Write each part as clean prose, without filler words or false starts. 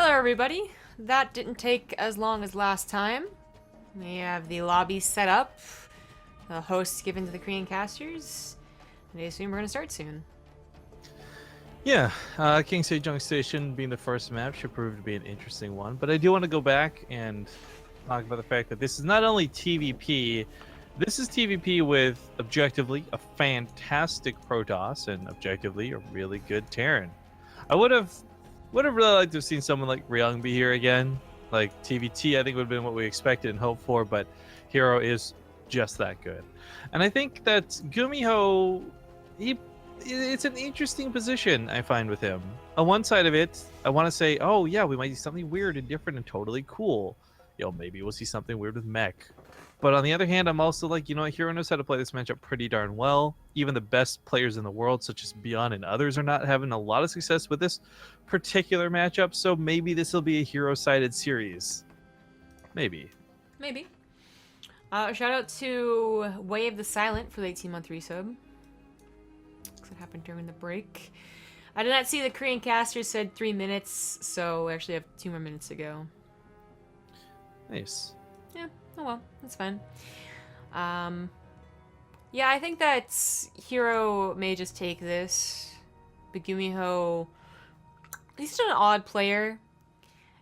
Hello everybody. That didn't take as long as last time. We have the lobby set up, the hosts given to the Korean casters, and I assume we're going to start soon. Yeah, King Sejong Station being the first map should prove to be an interesting one, but I do want to go back and talk about the fact that this is not only TvP, this is TvP with objectively a fantastic Protoss and objectively a really good Terran. I would have really liked to have seen someone like Ryung be here again. Like TVT, I think would have been what we expected and hoped for, but herO is just that good. And I think that GuMhio, it's an interesting position I find with him. On one side of it, I want to say, oh yeah, we might see something weird and different and totally cool. Maybe we'll see something weird with mech. But on the other hand, I'm also like, herO knows how to play this matchup pretty darn well. Even the best players in the world, such as Beyond and others, are not having a lot of success with this particular matchup. So maybe this will be a herO-sided series. Maybe. Maybe. Shout out to Wave the Silent for the 18-month resub. Looks like it happened during the break. I did not see the Korean casters said 3 minutes, so we actually have 2 more minutes to go. Nice. Yeah, oh well, that's fine. Yeah, I think that herO may just take this. But GuMhio, he's still an odd player.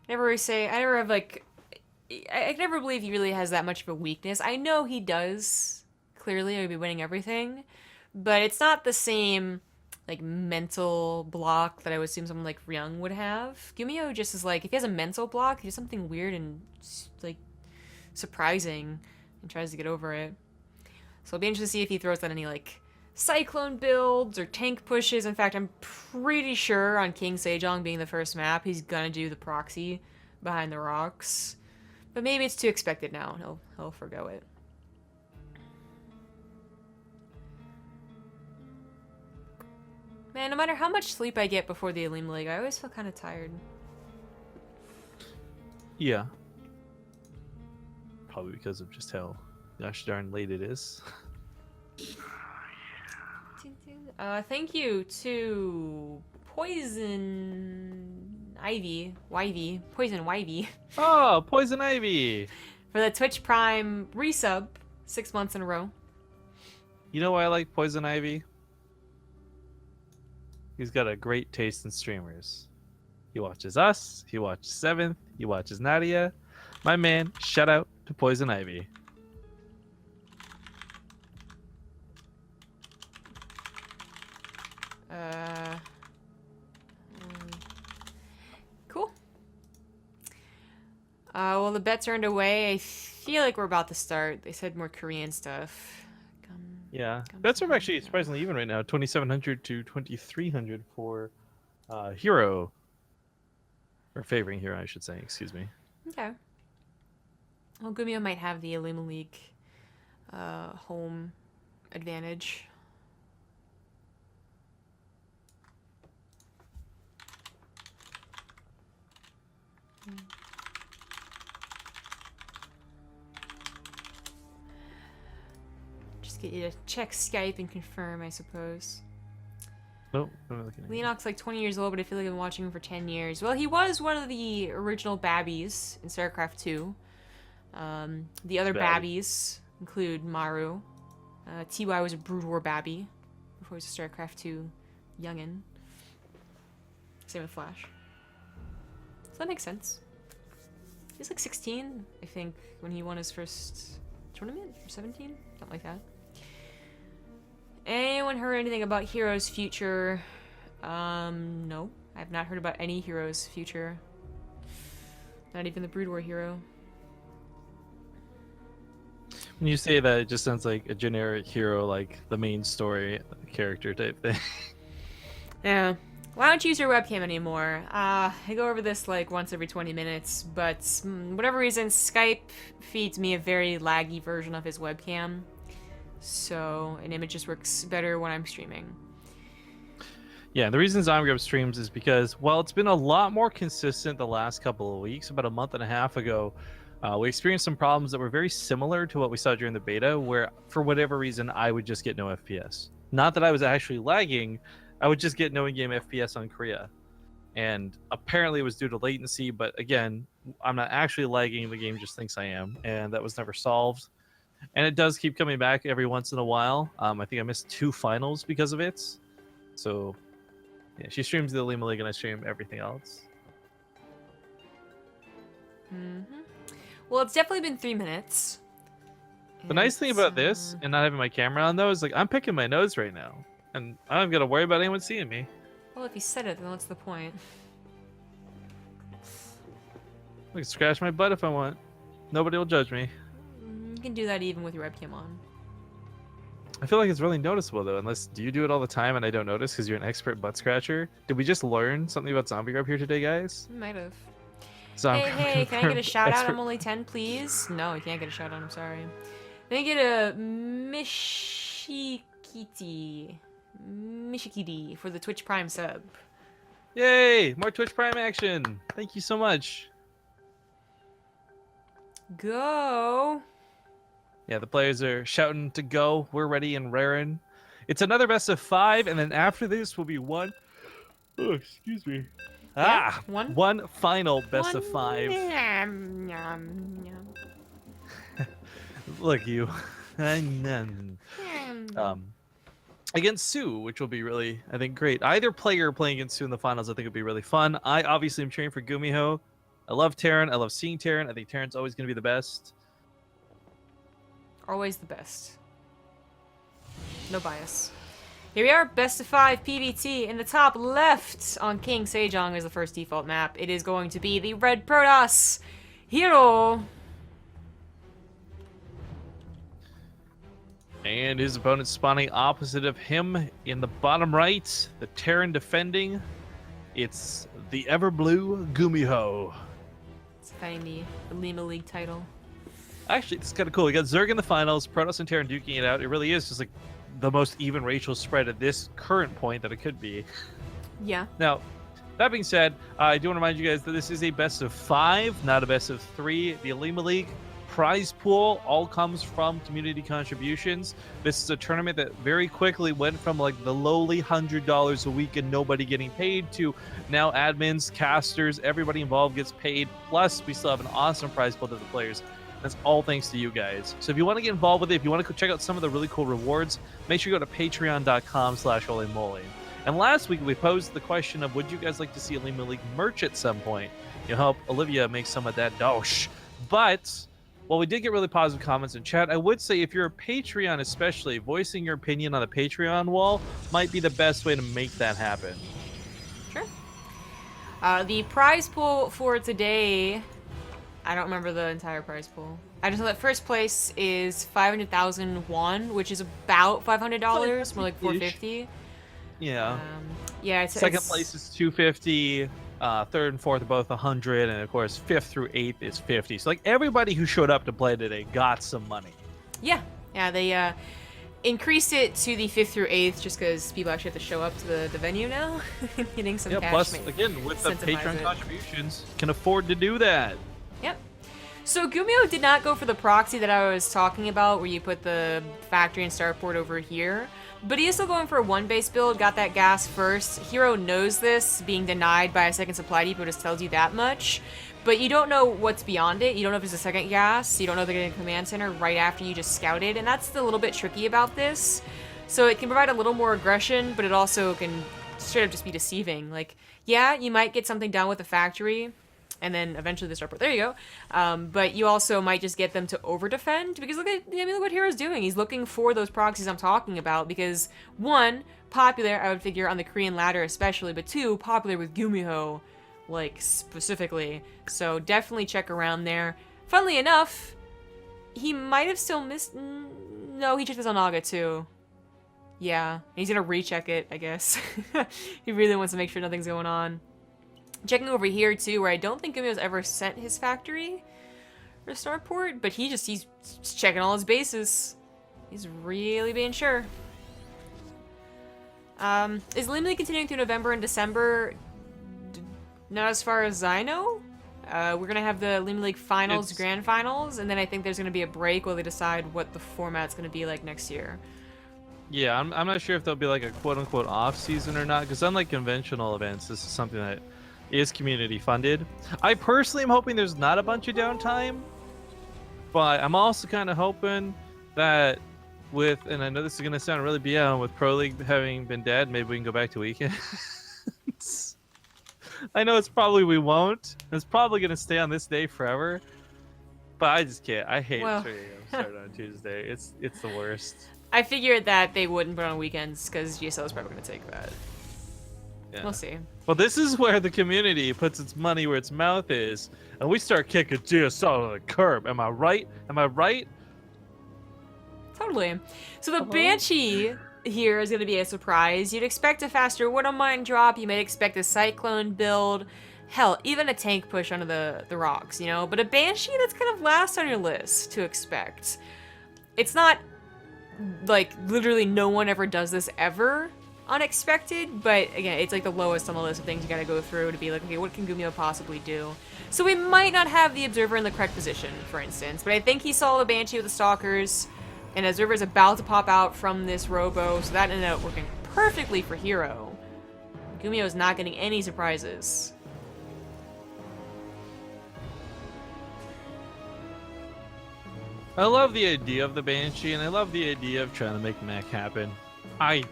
I never believe he really has that much of a weakness. I know he does. Clearly, he'll be winning everything. But it's not the same, like, mental block that I would assume someone like Ryung would have. GuMhio just is like, if he has a mental block, he does something weird and, like, surprising and tries to get over it. So it'll be interesting to see if he throws out any, like, cyclone builds or tank pushes. In fact, I'm pretty sure on King Sejong being the first map, he's gonna do the proxy behind the rocks. But maybe it's too expected now, and he'll forgo it. Man, no matter how much sleep I get before the Olimoleague, I always feel kind of tired. Yeah. Probably because of just how gosh darn late it is. Thank you to Poison Ivy, Oh, Poison Ivy! for the Twitch Prime resub 6 months in a row. You know why I like Poison Ivy? He's got a great taste in streamers. He watches us, he watches Seventh, he watches Nadia. My man, shout out to Poison Ivy. Cool. Well, the bets are underway. I feel like we're about to start. They said more Korean stuff. Yeah, bets are actually surprisingly even right now. 2,700 to 2,300 for herO. Or favoring herO, I should say. Excuse me. Okay. Well, GuMhio might have the Olimoleague home advantage. Just get you to check Skype and confirm, I suppose. Oh, what am I looking at? Leonok's like 20 years old, but I feel like I've been watching him for 10 years. Well, he was one of the original Babbies in StarCraft 2. The other Babbies include Maru. TY was a Brood War Babby before he was a StarCraft 2 youngin. Same with Flash. So that makes sense. He was like 16, I think, when he won his first tournament, or 17? Something like that. Anyone heard anything about herO's future? No. I have not heard about any herO's future. Not even the Brood War herO. When you say that, it just sounds like a generic herO, like the main story character type thing. Yeah. Well, I don't use your webcam anymore. I go over this like once every 20 minutes, but whatever reason, Skype feeds me a very laggy version of his webcam. So an image just works better when I'm streaming. Yeah, the reason ZombieGrub streams is because, while it's been a lot more consistent the last couple of weeks, about a month and a half ago, we experienced some problems that were very similar to what we saw during the beta, where for whatever reason, I would just get no FPS. Not that I was actually lagging, I would just get no in-game FPS on Korea. and apparently it was due to latency. But again, I'm not actually lagging. The game just thinks I am, and that was never solved. And it does keep coming back every once in a while. I think I missed 2 finals because of it. So yeah, she streams the Olimoleague and I stream everything else. Well, it's definitely been 3 minutes. The nice thing about this and not having my camera on though is like I'm picking my nose right now, and I don't gotta worry about anyone seeing me. Well, if you said it, then what's the point? I can scratch my butt if I want. Nobody will judge me. You can do that even with your webcam on. I feel like it's really noticeable though. Unless do you do it all the time and I don't notice because you're an expert butt scratcher? Did we just learn something about Zombie Grub here today, guys? You might have. Zombie Hey, can I get a shout out? expert- I'm only 10, please. No, I can't get a shout out. I'm sorry. Then get a Mishikiti for the Twitch Prime sub. Yay! More Twitch Prime action. Thank you so much. Go. Yeah, the players are shouting to go. We're ready and raring. It's another best of 5, and then after this will be one. Oh, excuse me. Yeah, one final best of 5. Yum, yum, yum. Look, you. Against Sue, which will be really, I think, great. Either player playing against Sue in the finals, I think would be really fun. I obviously am cheering for GuMhio. I love Terran. I love seeing Terran. I think Terran's always going to be the best. Always the best. No bias. Here we are, best of 5 PvT. In the top left on King Sejong is the first default map. It is going to be the Red Protoss herO. And his opponent spawning opposite of him in the bottom right. The Terran defending. It's the ever blue GuMhio. It's finding the Olimoleague title. Actually, it's kind of cool. We got Zerg in the finals, Protoss and Terran duking it out. It really is just like the most even racial spread at this current point that it could be. Yeah. Now, that being said, I do want to remind you guys that this is a best of 5, not a best of 3. The Olimoleague prize pool all comes from community contributions. This is a tournament that very quickly went from like the lowly $100 a week and nobody getting paid to now admins, casters, everybody involved gets paid. Plus, we still have an awesome prize pool to the players. That's all thanks to you guys. So if you want to get involved with it, if you want to check out some of the really cool rewards, make sure you go to patreon.com/Olimoleague. And last week we posed the question of would you guys like to see Olimoleague merch at some point? You'll help Olivia make some of that dosh. But while we did get really positive comments in chat, I would say if you're a Patreon especially, voicing your opinion on the Patreon wall might be the best way to make that happen. Sure. The prize pool for today, I don't remember the entire prize pool. I just know that first place is 500,000 won, which is about $500, more like 450. Yeah. Yeah. Second place is 250. Third and fourth are both 100, and of course 5th through 8th is 50. So like everybody who showed up to play today got some money. Yeah. They increased it to the 5th through 8th just because people actually have to show up to the venue now, getting some cash. Plus again with the Patreon contributions, can afford to do that. Yep. So GuMhio did not go for the proxy that I was talking about, where you put the factory and starport over here. But he is still going for a 1-base build, got that gas first. herO knows this, being denied by a second supply depot just tells you that much. But you don't know what's beyond it. You don't know if there's a second gas. You don't know if they're getting a command center right after you just scouted. And that's a little bit tricky about this. So it can provide a little more aggression, but it also can straight up just be deceiving. Like, yeah, you might get something done with the factory, and then eventually the starport. There you go. But you also might just get them to over-defend, because look what herO's doing. He's looking for those proxies I'm talking about, because 1, popular, I would figure, on the Korean ladder especially, but 2, popular with GuMhio, like, specifically. So definitely check around there. Funnily enough, he might have still missed... No, he checked his on Naga, too. Yeah, he's gonna recheck it, I guess. He really wants to make sure nothing's going on. Checking over here too, where I don't think GuMhio's ever sent his factory or starport, but he's checking all his bases. He's really being sure. Is Olimoleague continuing through November and December? Not as far as I know. We're gonna have the Olimoleague finals, grand finals, and then I think there's gonna be a break while they decide what the format's gonna be like next year. Yeah, I'm not sure if there'll be like a quote-unquote off season or not, because unlike conventional events, this is something that is community funded. I personally am hoping there's not a bunch of downtime, but I'm also kind of hoping that with, and I know this is going to sound really BM, with Pro League having been dead, maybe we can go back to weekends. I know it's probably we won't. It's probably going to stay on this day forever, but I just can't. I hate Well, 3 a.m. start on Tuesday. It's the worst. I figured that they wouldn't put on weekends because GSL is probably going to take that. Yeah. We'll see. Well, this is where the community puts its money where its mouth is, and we start kicking GSL to the curb. Am I right? Am I right? Totally. So the Banshee here is going to be a surprise. You'd expect a faster Widow Mine drop. You might expect a Cyclone build. Hell, even a tank push onto the rocks, you know? But a Banshee, that's kind of last on your list to expect. It's not, like, literally no one ever does this ever unexpected, but again, it's like the lowest on the list of things you gotta go through to be like, okay, what can GuMhio possibly do? So we might not have the Observer in the correct position, for instance, but I think he saw the Banshee with the Stalkers, and Observer is about to pop out from this Robo, so that ended up working perfectly for herO. GuMhio is not getting any surprises. I love the idea of the Banshee, and I love the idea of trying to make mech happen. I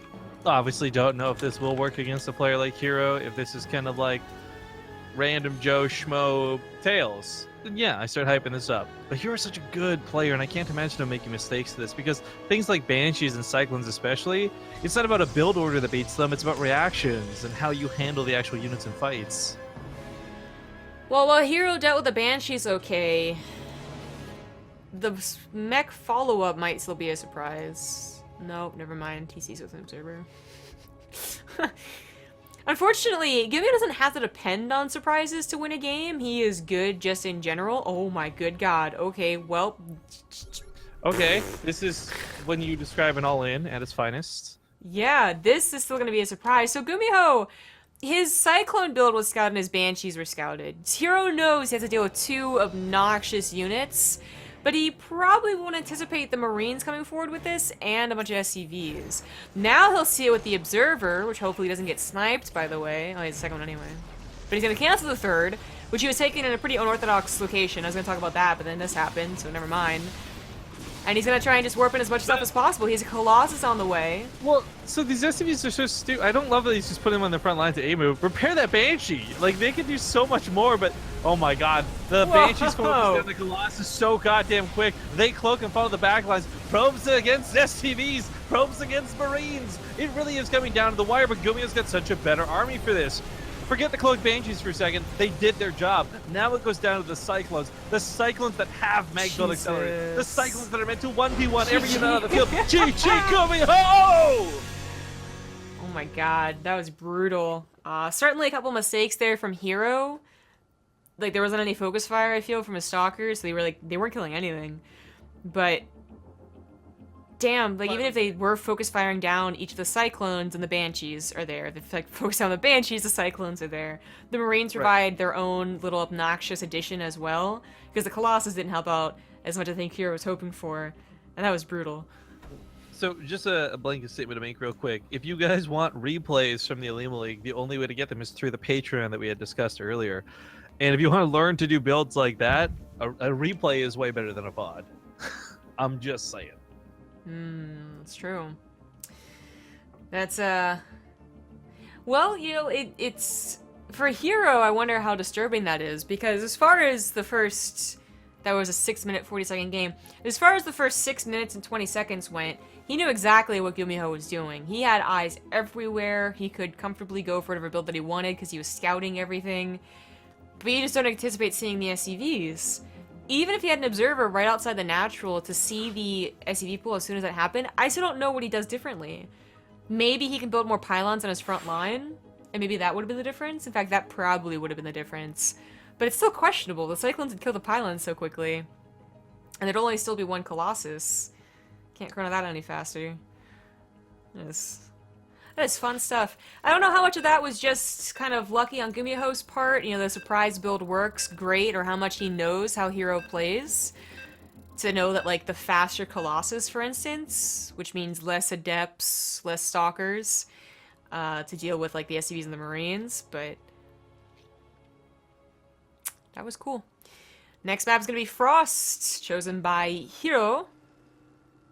obviously don't know if this will work against a player like herO, if this is kind of like random Joe Schmo Tails. Then yeah, I start hyping this up. But hero's such a good player, and I can't imagine him making mistakes to this, because things like Banshees and Cyclones especially, it's not about a build order that beats them, it's about reactions and how you handle the actual units in fights. Well, while herO dealt with the Banshees okay, the mech follow-up might still be a surprise. Nope, never mind. TC's with an Observer. Unfortunately, GuMhio doesn't have to depend on surprises to win a game. He is good just in general. Oh my good god. Okay, well... Okay, this is when you describe an all-in at its finest. Yeah, this is still going to be a surprise. So GuMhio, his Cyclone build was scouted and his Banshees were scouted. herO knows he has to deal with 2 obnoxious units, but he probably won't anticipate the Marines coming forward with this and a bunch of SCVs. Now he'll see it with the Observer, which hopefully doesn't get sniped, by the way. Oh, he's the second one anyway. But he's going to cancel the third, which he was taking in a pretty unorthodox location. I was going to talk about that, but then this happened, so never mind. And he's going to try and just warp in as much stuff as possible. He has a Colossus on the way. Well, so these SCVs are so stupid. I don't love that he's just putting them on the front line to A-move. Repair that Banshee. Like, they could do so much more, but oh my god. The Banshee's focus on the Colossus so goddamn quick. They cloak and follow the backlines. Probes against SCVs. Probes against Marines. It really is coming down to the wire, but GuMhio's got such a better army for this. Forget the cloaked Banshees for a second. They did their job. Now it goes down to the Cyclones. The Cyclones that have mag build accelerator. The Cyclones that are meant to 1v1 every unit on the field. GG GuMhio! Oh my god, that was brutal. Certainly a couple mistakes there from herO. Like, there wasn't any focus fire, I feel, from his Stalkers. So they weren't killing anything. But damn, like, even if they were focus firing down, each of the Cyclones and the Banshees are there. If they, like, focus on the Banshees, the Cyclones are there. The Marines provide their own little obnoxious addition as well, because the Colossus didn't help out as much as I think herO was hoping for, and that was brutal. So, just a blanket statement to make real quick. If you guys want replays from the Olimoleague, the only way to get them is through the Patreon that we had discussed earlier. And if you want to learn to do builds like that, a replay is way better than a VOD. I'm just saying. It's true. That's, well, you know, it's... For herO, I wonder how disturbing that is, because as far as the first... That was a 6-minute, 40-second game. As far as the first 6 minutes and 20 seconds went, he knew exactly what GuMhio was doing. He had eyes everywhere. He could comfortably go for whatever build that he wanted, because he was scouting everything. But you just don't anticipate seeing the SCVs. Even if he had an Observer right outside the natural to see the SCV pool as soon as that happened, I still don't know what he does differently. Maybe he can build more pylons on his front line, and maybe that would have been the difference. In fact, that probably would have been the difference. But it's still questionable. The Cyclones would kill the pylons so quickly. And there'd only still be one Colossus. Can't chrono that any faster. That is fun stuff. I don't know how much of that was just kind of lucky on GuMhio's part. You know, the surprise build works great, or how much he knows how herO plays. To know that, like, the faster Colossus, for instance, which means less Adepts, less Stalkers, to deal with, like, the SCVs and the Marines, but That was cool. Next map's gonna be Frost, chosen by herO.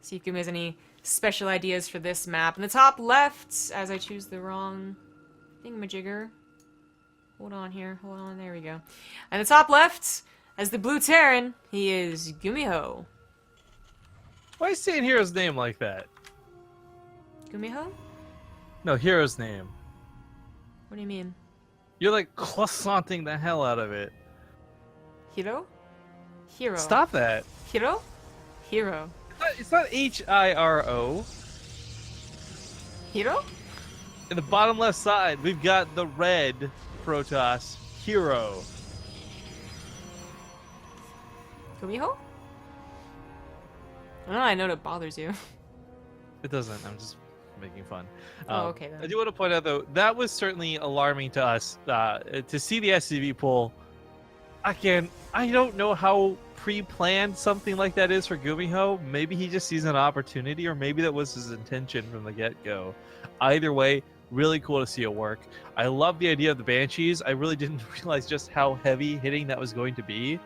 See if GuMhio has any special ideas for this map. In the top left, as I choose the wrong thingamajigger. Hold on here. Hold on. There we go. And the top left, as the blue Terran, he is GuMhio. Why are you saying hero's name like that? GuMhio? No, hero's name. What do you mean? You're like croissanting the hell out of it. herO? herO. Stop that. herO? herO. It's not H-I-R-O. herO? In the bottom left side, we've got the red Protoss herO. GuMhio? I don't know, I know it bothers you. It doesn't. I'm just making fun. Oh, okay then. I do want to point out, though, that was certainly alarming to us. To see the SCV pull, again, I don't know how pre-planned something like that is for GuMhio. Maybe he just sees an opportunity, or maybe that was his intention from the get-go. Either way, really cool to see it work. I love the idea of the Banshees. I really didn't realize just how heavy hitting that was going to be.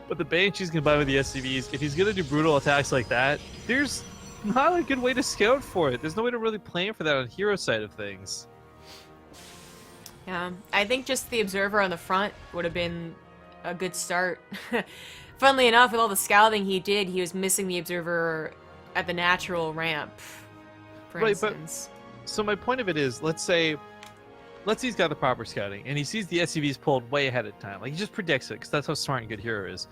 But the Banshees combined with the SCVs, if he's going to do brutal attacks like that, there's not a good way to scout for it. There's no way to really plan for that on hero side of things. Yeah, I think just the Observer on the front would have been a good start. Funnily enough, with all the scouting he did, he was missing the Observer at the natural ramp, for instance. So my point of it is, let's say he's got the proper scouting, and he sees the SCVs pulled way ahead of time. Like, he just predicts it, because that's how smart and good hero is.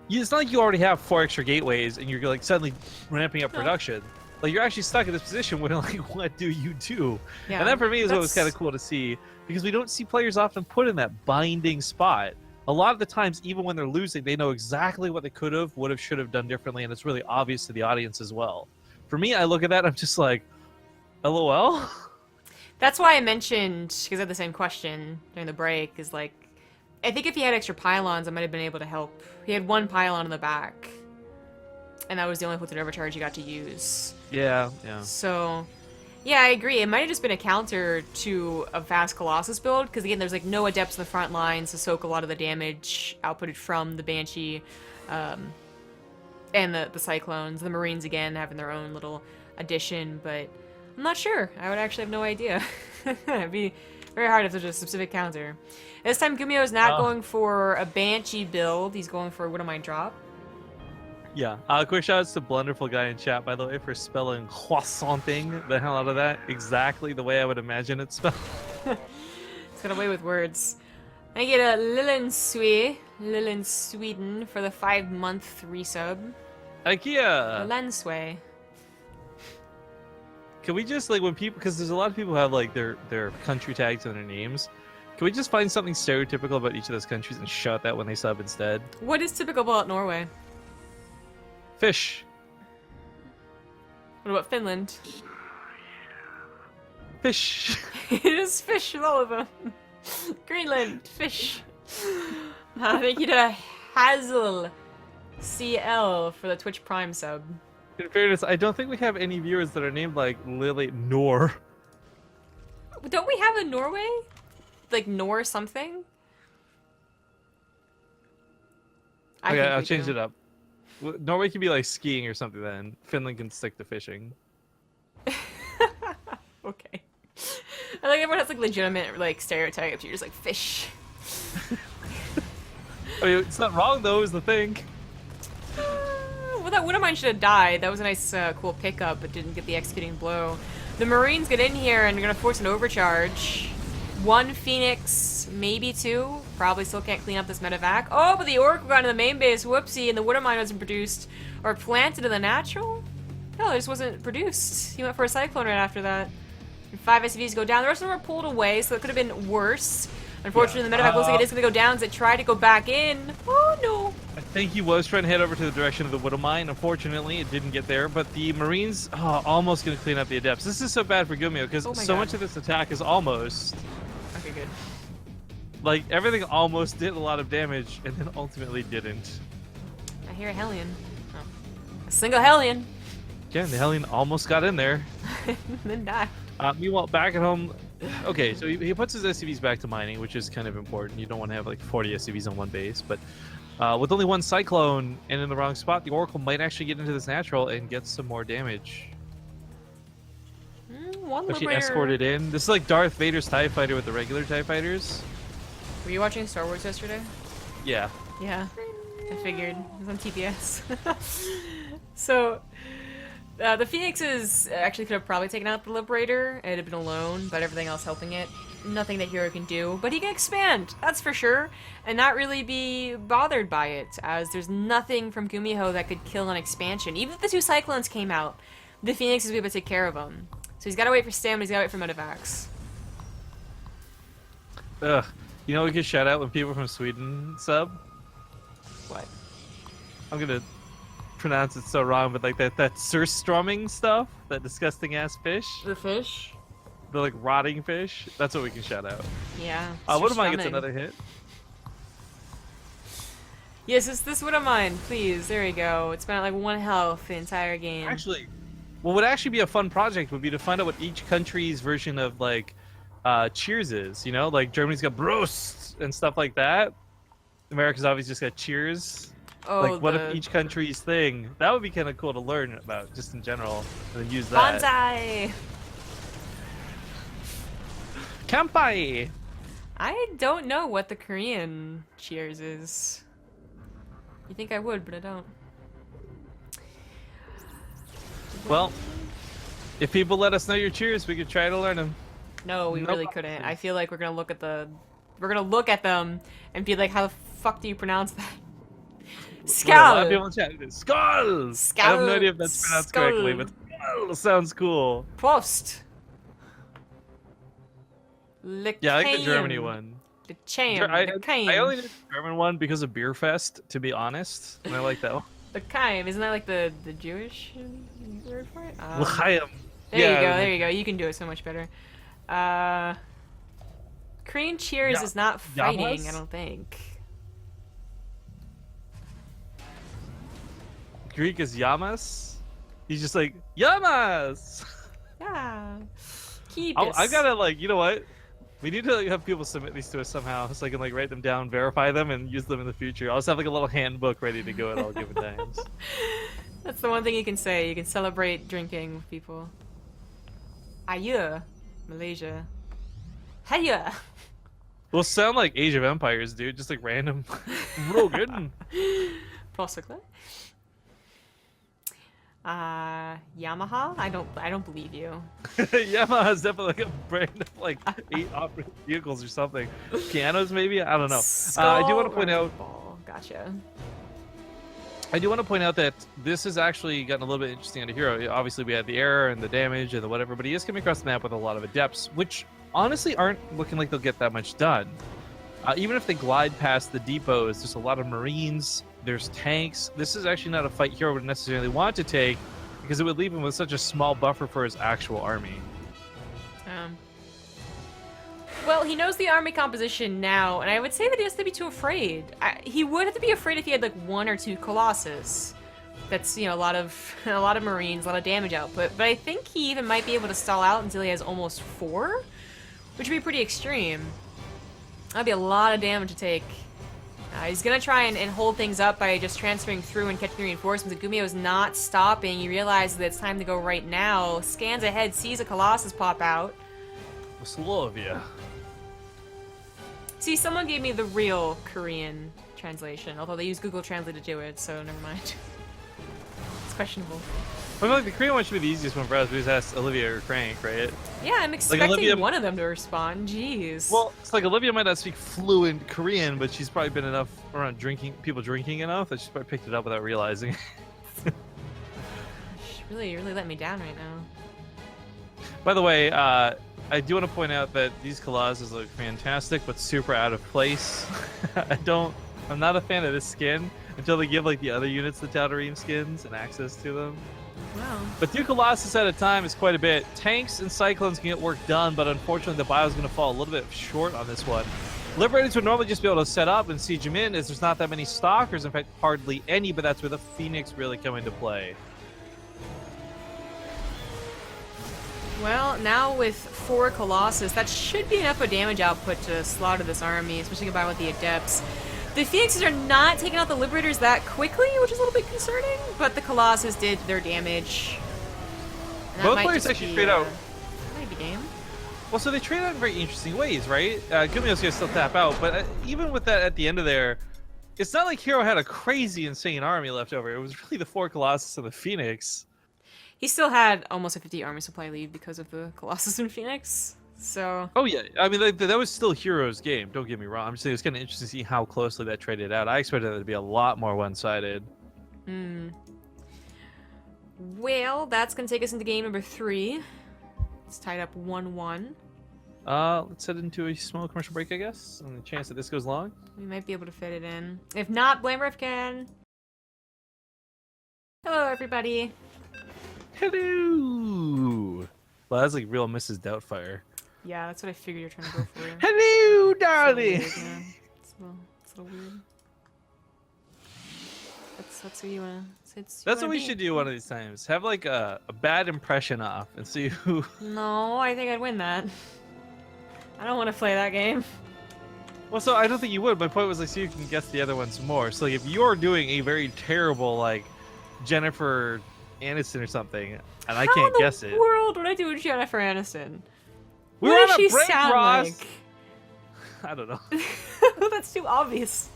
It's not like you already have 4 extra gateways, and you're like suddenly ramping up production. Like, you're actually stuck in this position where, like, what do you do? Yeah, and that for me is what was kind of cool to see, because we don't see players often put in that binding spot. A lot of the times, even when they're losing, they know exactly what they could have, would have, should have done differently, and it's really obvious to the audience as well. For me, I look at that, I'm just like, LOL? That's why I mentioned, because I had the same question during the break, is like, I think if he had extra pylons, I might have been able to help. He had 1 pylon in the back, and that was the only filtered overcharge he got to use. Yeah. So, yeah, I agree. It might have just been a counter to a fast Colossus build, because again, there's like no Adepts in the front lines to soak a lot of the damage outputted from the Banshee, and the Cyclones. The Marines, again, having their own little addition, but I'm not sure. I would actually have no idea. It'd be very hard if there's a specific counter. This time, GuMhio is not going for a Banshee build. He's going for a Widowmine drop. Yeah. Quick shout outs to Blunderful Guy in chat, by the way, for spelling croissanting the hell out of that. Exactly the way I would imagine it spelled. It's got away with words. I get a Lilin Sweden for the 5-month resub. IKEA! Lensway. Can we just, like, when people, because there's a lot of people who have, like, their country tags in their names. Can we just find something stereotypical about each of those countries and shout that when they sub instead? What is typical about Norway? Fish. What about Finland? Fish. It is fish with all of them. Greenland, fish. Thank you to Hazel CL for the Twitch Prime sub. In fairness, I don't think we have any viewers that are named like Lily Nor. Don't we have a Norway? Like Nor something? Okay, I'll change it up. Norway can be like skiing or something then. Finland can stick to fishing. Okay. I think everyone has like legitimate like stereotypes. You're just like fish. I mean, it's not wrong though, is the thing. Well, that Widowmine should have died. That was a nice, cool pickup, but didn't get the executing blow. The Marines get in here and they're gonna force an overcharge. 1 Phoenix, maybe 2. Probably still can't clean up this medevac. Oh, but the Oracle got into the main base. Whoopsie, and the Widowmine wasn't produced or planted in the natural. No, it just wasn't produced. He went for a Cyclone right after that. And 5 SCVs go down. The rest of them were pulled away, so it could have been worse. Unfortunately, the medevac looks like it is going to go down as it tried to go back in. Oh, no. I think he was trying to head over to the direction of the Widowmine. Unfortunately, it didn't get there, but the Marines almost going to clean up the Adepts. This is so bad for GuMhio, because so much of this attack is almost... Okay, good. Like, everything almost did a lot of damage, and then ultimately didn't. I hear a Hellion. Oh. A single Hellion. Yeah, the Hellion almost got in there. And then died. Meanwhile, back at home, Okay, so he puts his SCVs back to mining, which is kind of important. You don't want to have like 40 SCVs on one base, but with only one Cyclone and in the wrong spot, the Oracle might actually get into this natural and get some more damage. One If she Liberator. escorted in. This is like Darth Vader's TIE Fighter with the regular TIE Fighters. Were you watching Star Wars yesterday? Yeah. Yeah, I figured. It was on TBS. So, the Phoenixes actually could have probably taken out the Liberator. It had been alone, but everything else helping it. Nothing that herO can do, but he can expand, that's for sure, and not really be bothered by it, as there's nothing from GuMhio that could kill an expansion. Even if the two Cyclones came out, the Phoenixes would be able to take care of them. So he's got to wait for stamina, he's got to wait for medevacs. Ugh. You know we can shout out when people from Sweden sub? What? I'm gonna pronounce it so wrong, but like that surströmming stuff, that disgusting ass fish, The fish? the like rotting fish. That's what we can shout out. Yeah. What am I gets surströmming. another hit? Yes, it's this one of mine, please. There we go. It's been at like 1 health the entire game. Actually, what would actually be a fun project would be to find out what each country's version of like cheers is. You know, like Germany's got Brust and stuff like that. America's obviously just got cheers. Oh, Like, what if each country's thing? That would be kind of cool to learn about, just in general, and then use that. Bonsai! Kampai! I don't know what the Korean cheers is. You think I would, but I don't. Well, if people let us know your cheers, we could try to learn them. No, we Nope. really couldn't. I feel like we're gonna look at them and be like, how the fuck do you pronounce that? A lot of Skal! people in chat do. Skull! I Skal- have no idea if that's pronounced skull. correctly, but skull sounds cool. Prost! Yeah, I like the Germany one. The Chain. I The Keim. only did the German one because of Beer Fest, to be honest, and I like that one. The Keim. Isn't that like the Jewish word for it? L'chaim. There you go. You can do it so much better. Korean cheers is not fighting, Yamas? I don't think. Greek is Yamas. He's just like, Yamas! Yeah. Keep I gotta, like, you know what? We need to like, have people submit these to us somehow so I can like write them down, verify them, and use them in the future. I'll just have like a little handbook ready to go at all given times. That's the one thing you can say. You can celebrate drinking with people. Aye, Malaysia. Hiya. We'll sound like Age of Empires, dude. Just like random. Real good. Possibly. Yamaha? I don't believe you. Yamaha has definitely like a brand of like 8 operating vehicles or something. Pianos, maybe? I don't know. I do want to point out. Ball. Gotcha. I do want to point out that this has actually gotten a little bit interesting under herO. Obviously, we had the error and the damage and the whatever, but he is coming across the map with a lot of adepts, which honestly aren't looking like they'll get that much done. Even if they glide past the depots, there's a lot of Marines, there's tanks. This is actually not a fight herO would necessarily want to take because it would leave him with such a small buffer for his actual army. Well, he knows the army composition now, and I would say that he has to be too afraid. He would have to be afraid if he had like 1 or 2 Colossus. That's, you know, a lot of Marines, a lot of damage output. But I think he even might be able to stall out until he has almost 4, which would be pretty extreme. That'd be a lot of damage to take. He's gonna try and hold things up by just transferring through and catching the reinforcements. GuMhio is not stopping. He realizes that it's time to go right now. Scans ahead, sees a Colossus pop out. Slovia. See, someone gave me the real Korean translation, although they use Google Translate to do it, so never mind. It's questionable. I feel like the Korean one should be the easiest one for us. We just asked Olivia or Crank, right? Yeah, I'm expecting Olivia- one of them to respond. Jeez. Well, it's like Olivia might not speak fluent Korean, but she's probably been enough around people drinking enough that she's probably picked it up without realizing. She really let me down right now. By the way, I do want to point out that these Colossus look fantastic, but super out of place. I'm not a fan of this skin until they give like the other units the Tal'Darim skins and access to them. Wow. But 2 Colossus at a time is quite a bit. Tanks and Cyclones can get work done, but unfortunately the bio is going to fall a little bit short on this one. Liberators would normally just be able to set up and siege them in, as there's not that many Stalkers, in fact hardly any, but that's where the Phoenix really come into play. Well, now with 4 Colossus, that should be enough of damage output to slaughter this army, especially combined with the Adepts. The Phoenixes are not taking out the Liberators that quickly, which is a little bit concerning, but the Colossus did their damage. Both players actually trade out. That might be game. Well, so they trade out in very interesting ways, right? GuMhio's gonna still tap out, but even with that at the end of there, it's not like herO had a crazy, insane army left over. It was really the 4 Colossus and the Phoenix. He still had almost a 50 army supply lead because of the Colossus and Phoenix. So. Oh yeah, I mean that was still herO's game. Don't get me wrong. I'm just saying it's kind of interesting to see how closely that traded out. I expected it to be a lot more one-sided. Hmm. Well, that's gonna take us into game number 3. It's tied up 1-1. Let's head into a small commercial break, I guess. And the chance that this goes long. We might be able to fit it in. If not, blame Rifkin. Hello, everybody. Hello. Well, that's like real Mrs. Doubtfire. Yeah, that's what I figured you're trying to go for. Hello, darling. It's a little weird. That's what you wanna. That's what we should do one of these times. Have like a bad impression off and see who. No, I think I'd win that. I don't want to play that game. Well, so I don't think you would. My point was like, see if you can guess the other ones more. So like, if you're doing a very terrible like Jennifer Aniston or something, and I can't guess it. How in the world would I do Jennifer Aniston? We What were does on a she break, sound Ross. like? I don't know. That's too obvious.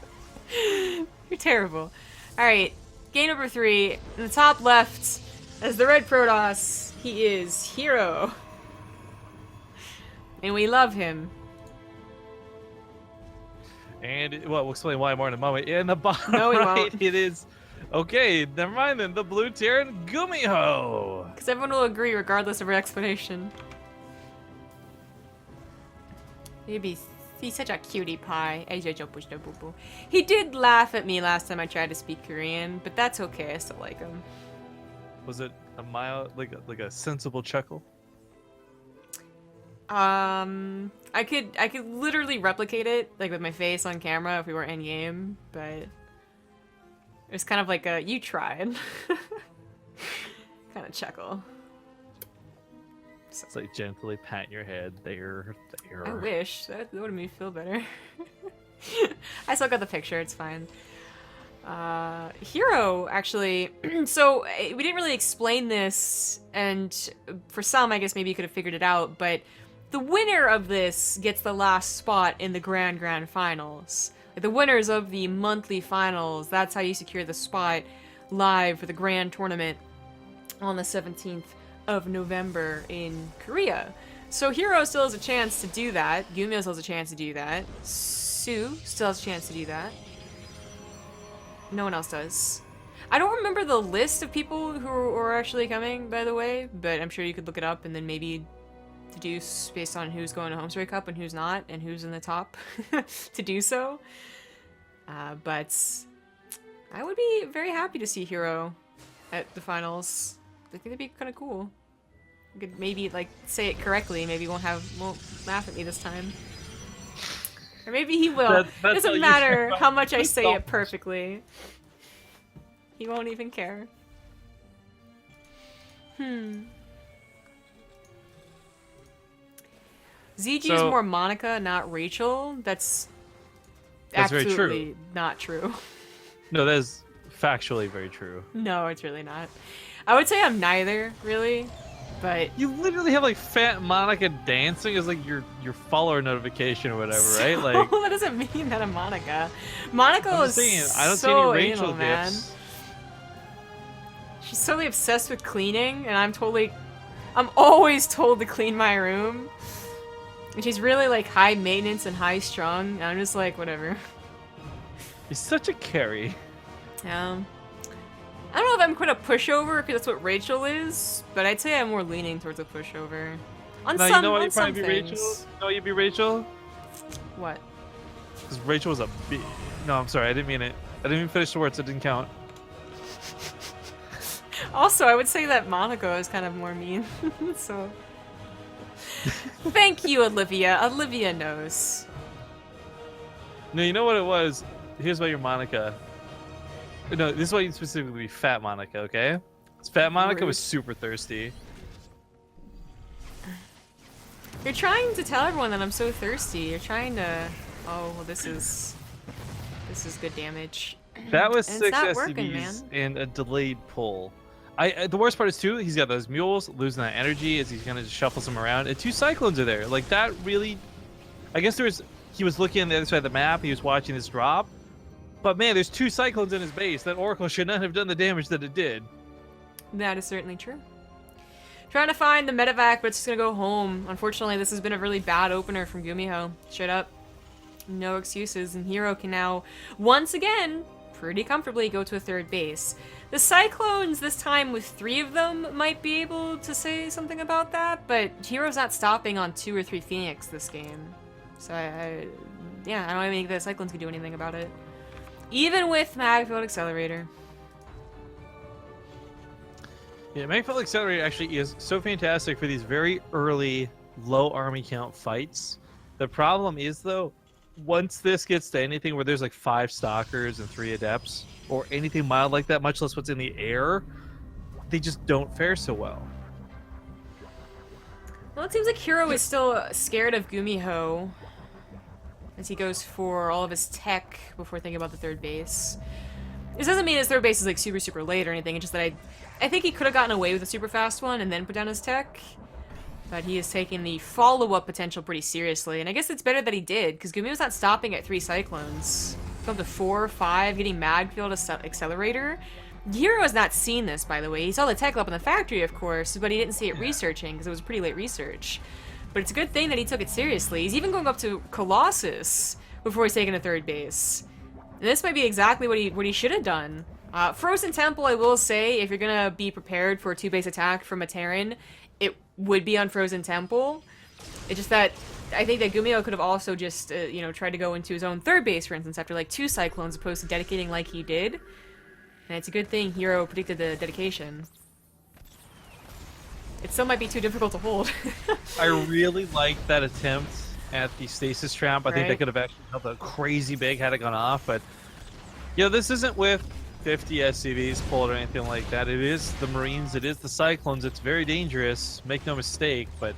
You're terrible. All right, game number 3. In the top left, as the red Protoss, he is herO, and we love him. And well, we'll explain why more in a moment. In the bottom No, we right, won't. it is. Okay, never mind then. The blue Terran GuMhio. Because everyone will agree regardless of our explanation. He's such a cutie pie. He did laugh at me last time I tried to speak Korean, but that's okay. I still like him. Was it a mild, like a sensible chuckle? I could literally replicate it like with my face on camera if we were in game, but it was kind of like a you tried kind of chuckle. It's like gently pat your head there. I wish that would have made me feel better. I still got the picture. It's fine. herO actually. So we didn't really explain this, and for some, I guess maybe you could have figured it out, but. The winner of this gets the last spot in the Grand Finals. Like the winners of the monthly finals, that's how you secure the spot live for the Grand Tournament on the 17th of November in Korea. So herO still has a chance to do that. GuMhio still has a chance to do that. Sue still has a chance to do that. No one else does. I don't remember the list of people who are actually coming, by the way, but I'm sure you could look it up and then maybe deduce based on who's going to Home Story Cup and who's not, and who's in the top to do so. But I would be very happy to see herO at the finals. I think that'd be kind of cool. I could maybe like say it correctly. Maybe he won't laugh at me this time, or maybe he will. It doesn't matter how much I say it perfectly. He won't even care. ZG is more Monica, not Rachel. That's absolutely very true. Not true. No, that is factually very true. No, it's really not. I would say I'm neither, really, but you literally have like Fat Monica dancing as like your follower notification or whatever, right? Like that doesn't mean that I'm Monica. Monica is I don't see so any Rachel anal, man. gifts. She's totally obsessed with cleaning, and I'm always told to clean my room. And she's really like high maintenance and high strung. And I'm just like, whatever. He's such a carry. I don't know if I'm quite a pushover because that's what Rachel is, but I'd say I'm more leaning towards a pushover. On some, you know what on you'd some probably be things. Rachel? You know you'd be Rachel? What? Because Rachel was a big. No, I'm sorry, I didn't mean it. I didn't even finish the words, so it didn't count. Also, I would say that Monica is kind of more mean, so. Thank you, Olivia. Olivia knows. No, you know what it was? Here's why you're Monica. No, this is why you specifically be Fat Monica, okay? Fat Monica was super thirsty. You're trying to tell everyone that I'm so thirsty. You're trying to... Oh, well, this is good damage. That was And it's 6 not working, SCVs man. and a delayed pull. The worst part is too, he's got those mules losing that energy as he's gonna just shuffles them around, and 2 cyclones are there. Like that really, I guess he was looking on the other side of the map. He was watching this drop, but man, there's 2 cyclones in his base. That Oracle should not have done the damage that it did. That is certainly true. Trying to find the medevac, but it's just gonna go home. Unfortunately, this has been a really bad opener from GuMhio. Straight up. No excuses, and herO can now, once again, pretty comfortably go to a 3rd base. The Cyclones, this time with 3 of them, might be able to say something about that, but herO's not stopping on 2 or 3 Phoenix this game. So, yeah, I don't even think the Cyclones can do anything about it. Even with Magfield Accelerator. Yeah, Magfield Accelerator actually is so fantastic for these very early, low army count fights. The problem is, though, once this gets to anything where there's like 5 Stalkers and 3 Adepts, or anything mild like that, much less what's in the air, they just don't fare so well. Well, it seems like herO is still scared of GuMhio as he goes for all of his tech before thinking about the 3rd base. This doesn't mean his 3rd base is like super late or anything, it's just that I think he could have gotten away with a super fast one and then put down his tech. But he is taking the follow-up potential pretty seriously, and I guess it's better that he did, because GuMhio's not stopping at 3 Cyclones. Up to 4 or 5, getting Magfield Accelerator. herO has not seen this, by the way. He saw the tech up in the factory, of course, but he didn't see it researching, because it was pretty late research. But it's a good thing that he took it seriously. He's even going up to Colossus before he's taking a 3rd base. And this might be exactly what he should have done. Frozen Temple, I will say, if you're going to be prepared for a 2-base attack from a Terran, it would be on Frozen Temple. It's just that I think that GuMhio could have also just, you know, tried to go into his own 3rd base, for instance, after like 2 Cyclones, opposed to dedicating like he did. And it's a good thing herO predicted the dedication. It still might be too difficult to hold. I really liked that attempt at the stasis trap. I think they could have actually helped out crazy big had it gone off, but you know, this isn't with 50 SCVs pulled or anything like that. It is the Marines, it is the Cyclones. It's very dangerous, make no mistake, but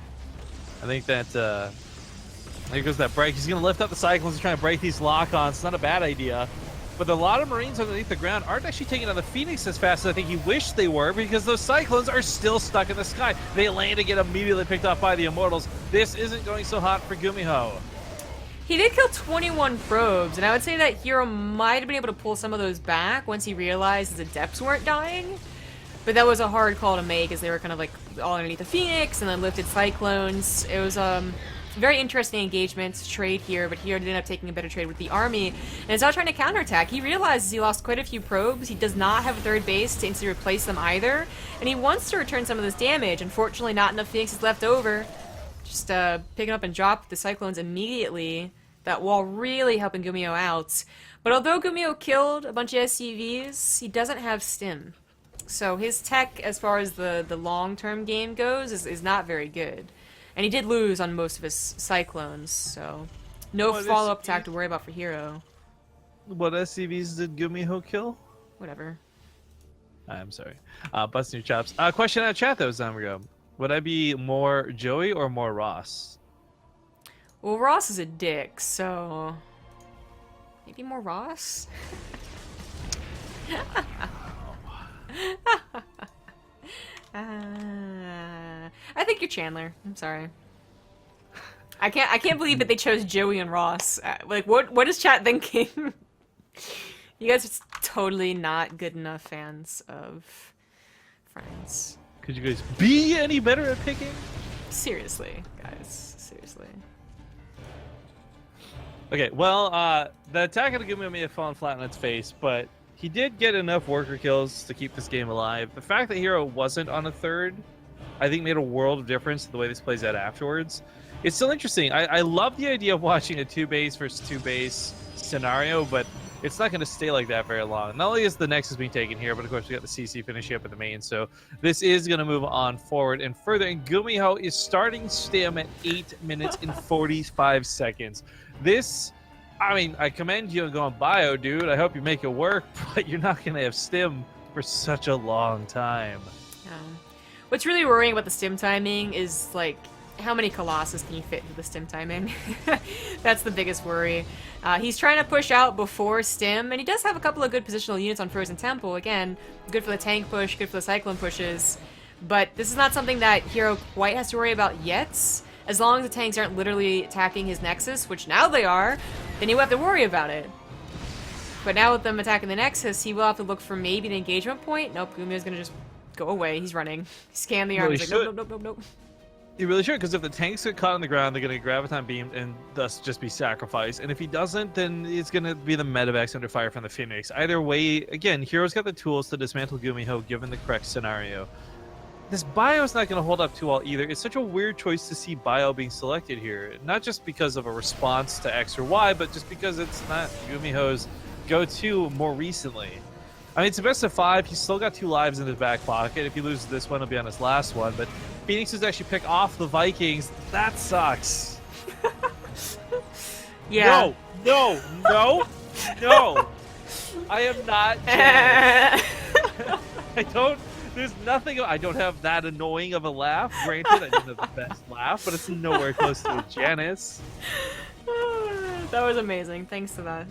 I think that there goes that break. He's going to lift up the Cyclones and try to break these lock-ons. It's not a bad idea. But a lot of Marines underneath the ground aren't actually taking on the Phoenix as fast as I think he wished they were, because those Cyclones are still stuck in the sky. They land and get immediately picked off by the Immortals. This isn't going so hot for GuMhio. He did kill 21 probes, and I would say that herO might have been able to pull some of those back once he realized his Adepts weren't dying. But that was a hard call to make, as they were kind of like all underneath the Phoenix and then lifted Cyclones. It was very interesting engagement trade here, but herO ended up taking a better trade with the army, and is now trying to counterattack. He realizes he lost quite a few probes. He does not have a 3rd base to instantly replace them either, and he wants to return some of this damage. Unfortunately, not enough Phoenixes left over. Just picking up and drop the Cyclones immediately. That wall really helping GuMhio out. But although GuMhio killed a bunch of SCVs, he doesn't have stim. So his tech, as far as the long-term game goes, is not very good. And he did lose on most of his Cyclones, so no follow-up attack to worry about for herO. What SCVs did GuMhio kill? Whatever. I'm sorry. Busting your chops. Question out of chat, though, Zamrigo. Would I be more Joey or more Ross? Well, Ross is a dick, so maybe more Ross? I think you're Chandler. I'm sorry. I can't believe that they chose Joey and Ross. Like, what is chat thinking? You guys are totally not good enough fans of Friends. Could you guys be any better at picking? Seriously, guys. Seriously. Okay, well, the attack of the GuMhio may have fallen flat on its face, but he did get enough worker kills to keep this game alive. The fact that herO wasn't on a 3rd, I think made a world of difference to the way this plays out afterwards. It's still interesting. I love the idea of watching a 2-base versus 2-base scenario, but it's not going to stay like that very long. Not only is the Nexus being taken here, but of course we got the CC finishing up at the main, so this is going to move on forward and further, and GuMhio is starting stim at 8 minutes and 45 seconds. This, I mean, I commend you on going bio, dude. I hope you make it work, but you're not going to have stim for such a long time. Yeah. What's really worrying about the stim timing is, like, how many Colossus can you fit into the stim timing? That's the biggest worry. He's trying to push out before stim, and he does have a couple of good positional units on Frozen Temple. Again, good for the tank push, good for the Cyclone pushes. But this is not something that herO quite has to worry about yet. As long as the tanks aren't literally attacking his Nexus, which now they are, then he will have to worry about it. But now with them attacking the Nexus, he will have to look for maybe an engagement point. Nope, GuMhio's gonna just go away. He's running. Scan the arms. Like, nope, nope, nope, nope, nope. You really should, because if the tanks get caught on the ground, they're going to graviton beam and thus just be sacrificed. And if he doesn't, then it's going to be the medevacs under fire from the Phoenix. Either way, again, herO's got the tools to dismantle GuMhio given the correct scenario. This bio's not going to hold up too well either. It's such a weird choice to see bio being selected here. Not just because of a response to X or Y, but just because it's not GuMhio's go-to more recently. I mean, it's a best of 5. He's still got 2 lives in his back pocket. If he loses this one, it'll be on his last one. But Phoenix is actually pick off the Vikings. That sucks. Yeah. No. I am not Janice. I don't. There's nothing. I don't have that annoying of a laugh. Granted, I don't have the best laugh, but it's nowhere close to a Janice. That was amazing. Thanks to that.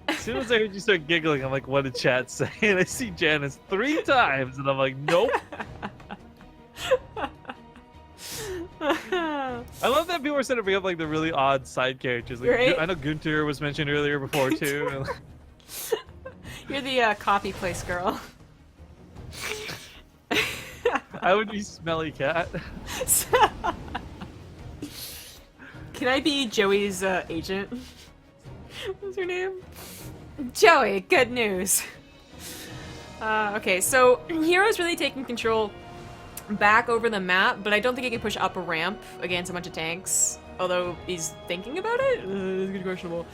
As soon as I heard you start giggling, I'm like, what did chat say? And I see Janice 3 times, and I'm like, nope. I love that people are starting to bring up like the really odd side characters. Like, right? I know Gunter was mentioned earlier before too. You're the copy place girl. I would be Smelly Cat. Can I be Joey's agent? What's her name? Joey, good news. Okay, so herO's really taking control back over the map, but I don't think he can push up a ramp against a bunch of tanks. Although he's thinking about it? It's questionable.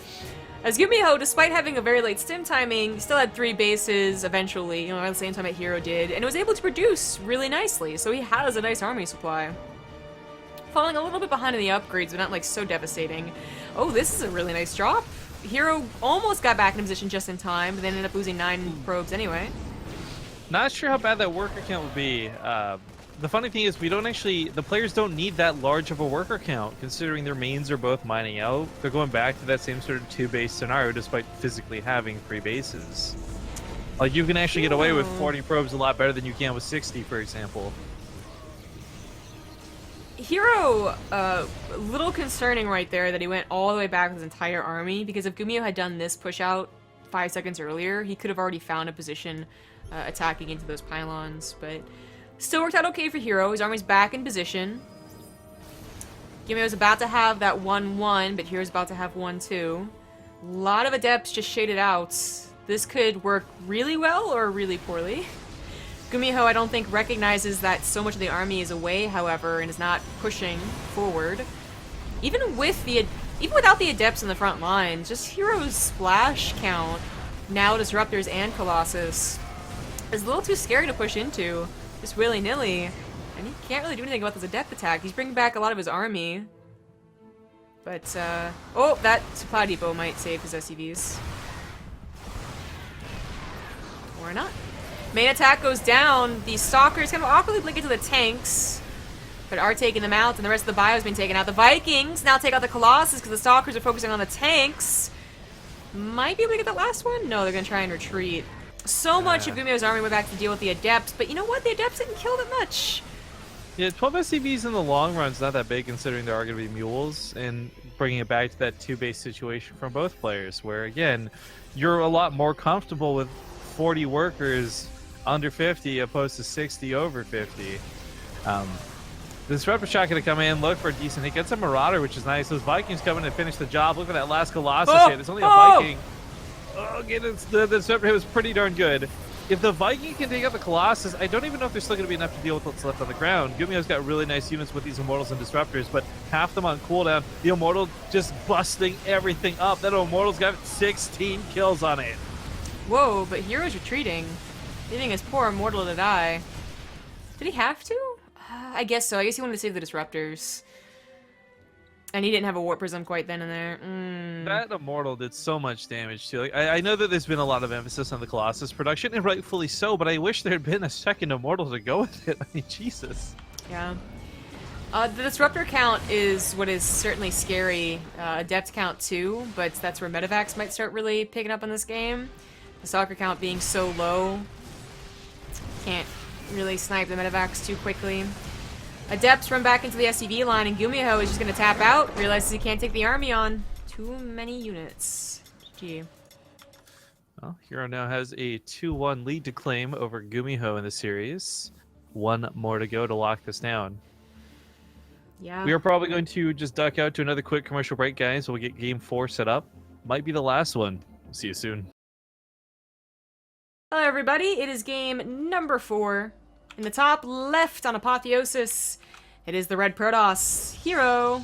As GuMhio, despite having a very late stim timing, still had 3 bases eventually, you know, at the same time that herO did, and was able to produce really nicely, so he has a nice army supply. Falling a little bit behind in the upgrades, but not like so devastating. Oh, this is a really nice drop. herO almost got back in position just in time, but then ended up losing 9 probes anyway. Not sure how bad that worker count would be. The funny thing is, the players don't need that large of a worker count, considering their mains are both mining out. They're going back to that same sort of 2-base scenario, despite physically having 3 bases. Like, you can actually get away with 40 probes a lot better than you can with 60, for example. herO, a little concerning right there that he went all the way back with his entire army, because if GuMhio had done this push out 5 seconds earlier, he could have already found a position attacking into those pylons, but still worked out okay for herO. His army's back in position. GuMhio's about to have that 1-1, but herO's about to have 1-2. A lot of adepts just shaded out. This could work really well or really poorly. GuMhio, I don't think, recognizes that so much of the army is away, however, and is not pushing forward. Even without the adepts in the front lines, just herO's splash count, now Disruptors and Colossus, is a little too scary to push into, just willy-nilly. And he can't really do anything about this adept attack. He's bringing back a lot of his army. But, oh, that supply depot might save his SCVs. Or not. Main attack goes down. The Stalkers kind of awkwardly blink into the tanks, but are taking them out, and the rest of the bio's been taken out. The Vikings now take out the Colossus because the Stalkers are focusing on the tanks. Might be able to get that last one? No, they're going to try and retreat. So much of GuMhio's army went back to deal with the Adepts, but you know what? The Adepts didn't kill that much. Yeah, 12 SCVs in the long run is not that big, considering there are going to be mules, and bringing it back to that 2-base situation from both players, where, again, you're a lot more comfortable with 40 workers under 50 opposed to 60 over 50. The Disruptor shot going to come in, look for a decent hit. Gets a Marauder, which is nice. Those Vikings coming to finish the job. Look at that last Colossus hit. It's only a Viking. Oh, okay, the Disruptor hit was pretty darn good. If the Viking can take out the Colossus, I don't even know if there's still going to be enough to deal with what's left on the ground. GuMhio's got really nice units with these Immortals and Disruptors, but half them on cooldown. The Immortal just busting everything up. That Immortal's got 16 kills on it. Whoa, but herO's retreating, leaving his poor Immortal to die. Did he have to? I guess so. I guess he wanted to save the Disruptors. And he didn't have a Warp Prism quite then and there. That Immortal did so much damage too. Like, I know that there's been a lot of emphasis on the Colossus production, and rightfully so, but I wish there had been a second Immortal to go with it. I mean, Jesus. Yeah. The disruptor count is what is certainly scary. Adept count too, but that's where medevacs might start really picking up in this game. The stalker count being so low, can't really snipe the medevacs too quickly. Adepts run back into the SCV line, and GuMhio is just going to tap out, realizes he can't take the army on. Too many units. GG. Well, herO now has a 2-1 lead to claim over GuMhio in the series. One more to go to lock this down. Yeah. We are probably going to just duck out to another quick commercial break, guys. We'll get game 4 set up. Might be the last one. See you soon. Hello, everybody. It is game number 4. In the top left on Apotheosis, it is the Red Protoss, herO.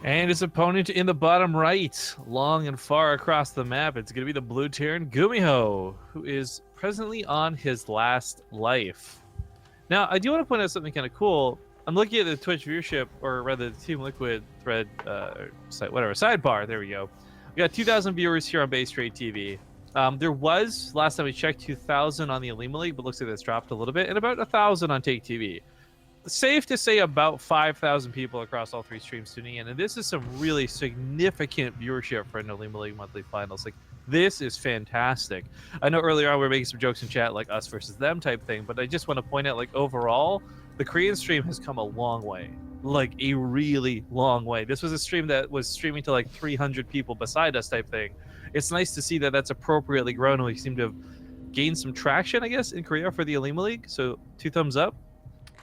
And his opponent in the bottom right, long and far across the map, it's going to be the blue Terran GuMhio, who is presently on his last life. Now, I do want to point out something kind of cool. I'm looking at the Twitch viewership, or rather the Team Liquid thread, sidebar. There we go. We got 2,000 viewers here on BaseTradeTV. There was, last time we checked, 2,000 on the Olimoleague, but looks like that's dropped a little bit, and about 1,000 on TakeTV. Safe to say about 5,000 people across all 3 streams tuning in, and this is some really significant viewership for an Olimoleague monthly finals. Like, this is fantastic. I know earlier on we were making some jokes in chat, like us versus them type thing, but I just want to point out, like, overall, the Korean stream has come a long way. Like, a really long way. This was a stream that was streaming to like 300 people beside us type thing. It's nice to see that that's appropriately grown, and we seem to have gained some traction, I guess, in Korea for the Olimoleague. So 2 thumbs up.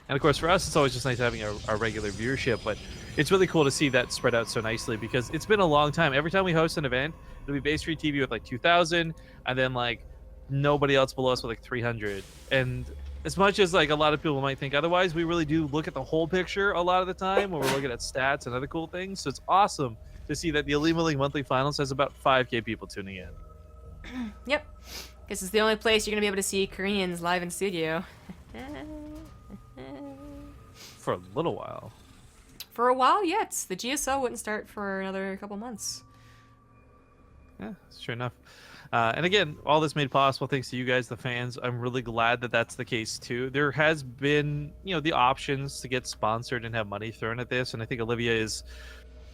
And of course, for us, it's always just nice having our regular viewership, but it's really cool to see that spread out so nicely because it's been a long time. Every time we host an event, it'll be BaseTradeTV with like 2,000, and then like nobody else below us with like 300. And as much as like a lot of people might think otherwise, we really do look at the whole picture a lot of the time when we're looking at stats and other cool things. So it's awesome to see that the Olimoleague monthly finals has about 5K people tuning in. Yep. Guess it's the only place you're going to be able to see Koreans live in studio. For a little while. For a while, yet. The GSL wouldn't start for another couple months. Yeah, sure enough. And again, all this made possible thanks to you guys, the fans. I'm really glad that that's the case too. There has been, the options to get sponsored and have money thrown at this, and I think Olivia is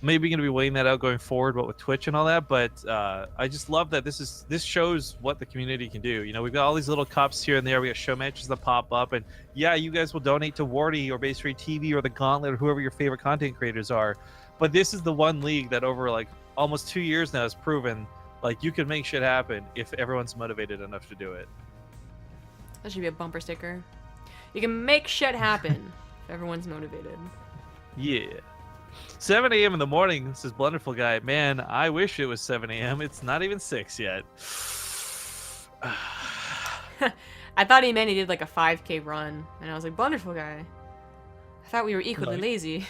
maybe going to be weighing that out going forward, what with Twitch and all that. But I just love that this shows what the community can do. We've got all these little cups here and there. We got show matches that pop up, and yeah, you guys will donate to Wardy or BaseTradeTV or the Gauntlet or whoever your favorite content creators are. But this is the one league that over like almost 2 years now has proven like you can make shit happen if everyone's motivated enough to do it. That should be a bumper sticker. You can make shit happen if everyone's motivated. Yeah. 7 a.m. in the morning, says Blunderful Guy. Man, I wish it was 7 a.m. It's not even 6 yet. I thought he meant he did like a 5K run, and I was like, Blunderful Guy. I thought we were equally lazy. I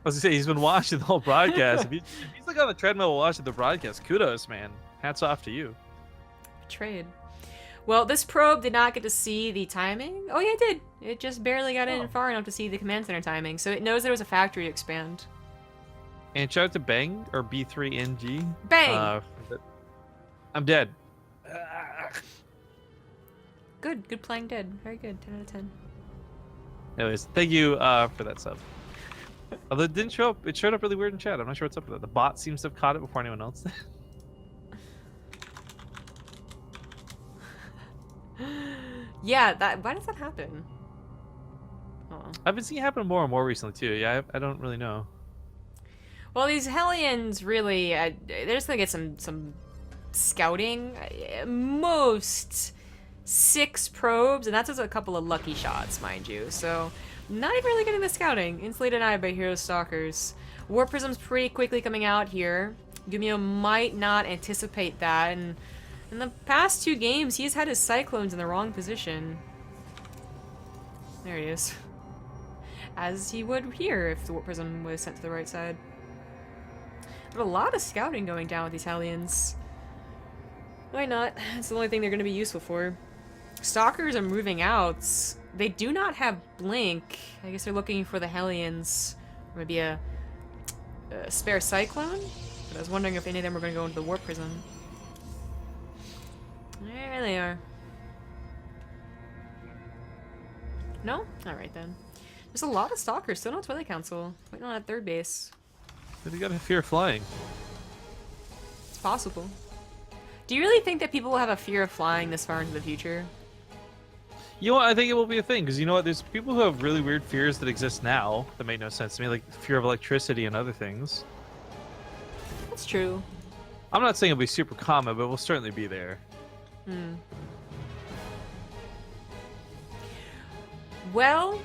was gonna say, he's been watching the whole broadcast. If he's like on the treadmill watching the broadcast, kudos, man. Hats off to you. Betrayed. Well, this probe did not get to see the timing. Oh yeah, it did. It just barely got in far enough to see the command center timing, so it knows there was a factory to expand. And shout out to Bang, or B3NG. Bang! I'm dead. Good playing dead. Very good. 10 out of 10. Anyways, thank you for that sub. Although it didn't show up, it showed up really weird in chat. I'm not sure what's up with that. The bot seems to have caught it before anyone else did. Yeah, why does that happen? Oh. I've been seeing it happen more and more recently too. Yeah, I don't really know. Well, these Hellions really, they're just gonna get some scouting. Most 6 probes, and that's just a couple of lucky shots, mind you. So, not even really getting the scouting. Instantly denied by herO Stalkers. War Prism's pretty quickly coming out here. GuMhio might not anticipate that, and in the past 2 games, he's had his Cyclones in the wrong position. There he is. As he would here if the Warp Prism was sent to the right side. But a lot of scouting going down with these Hellions. Why not? It's the only thing they're going to be useful for. Stalkers are moving out. They do not have Blink. I guess they're looking for the Hellions. Maybe a spare Cyclone? But I was wondering if any of them were going to go into the Warp Prism. There they are. No? Alright then. There's a lot of stalkers, still no Twilight Council. Waiting on that third base. They got a fear of flying. It's possible. Do you really think that people will have a fear of flying this far into the future? You know what? I think it will be a thing, because you know what? There's people who have really weird fears that exist now that make no sense to me, like fear of electricity and other things. That's true. I'm not saying it'll be super common, but it will certainly be there. Hmm. Well,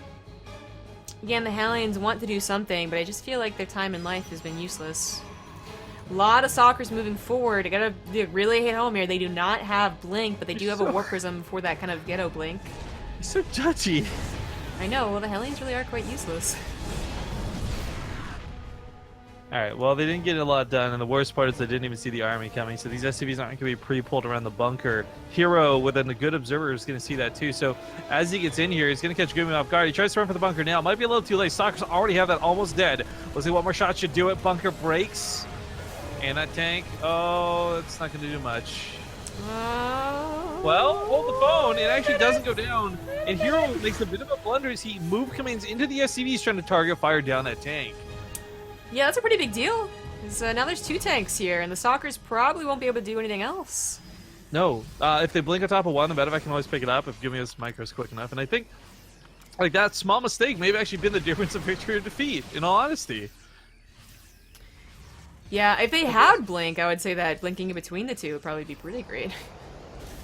again, the Hellions want to do something, but I just feel like their time in life has been useless. A lot of stalkers moving forward. I gotta really hit home here. They do not have Blink, but they do have a Warp Prism for that kind of ghetto Blink. You're so judgy. I know, well, the Hellions really are quite useless. Alright, well, they didn't get a lot done, and the worst part is they didn't even see the army coming, so these SCVs aren't going to be pre-pulled around the bunker. herO, with a good observer, is going to see that too, so as he gets in here, he's going to catch GuMhio off guard. He tries to run for the bunker now. Might be a little too late. Stalkers already have that almost dead. Let's see what more shots should do it. Bunker breaks. And that tank, oh, it's not going to do much. Well, hold the phone. It actually doesn't go down. And herO makes a bit of a blunder as he move commands into the SCVs trying to target fire down that tank. Yeah, that's a pretty big deal. Now there's 2 tanks here, and the stalkers probably won't be able to do anything else. No, if they blink on top of one, the medevac can always pick it up if GuMhio's micro is quick enough. And I think, like, that small mistake may have actually been the difference of victory or defeat, in all honesty. Yeah, if they had Blink, I would say that blinking in between the two would probably be pretty great.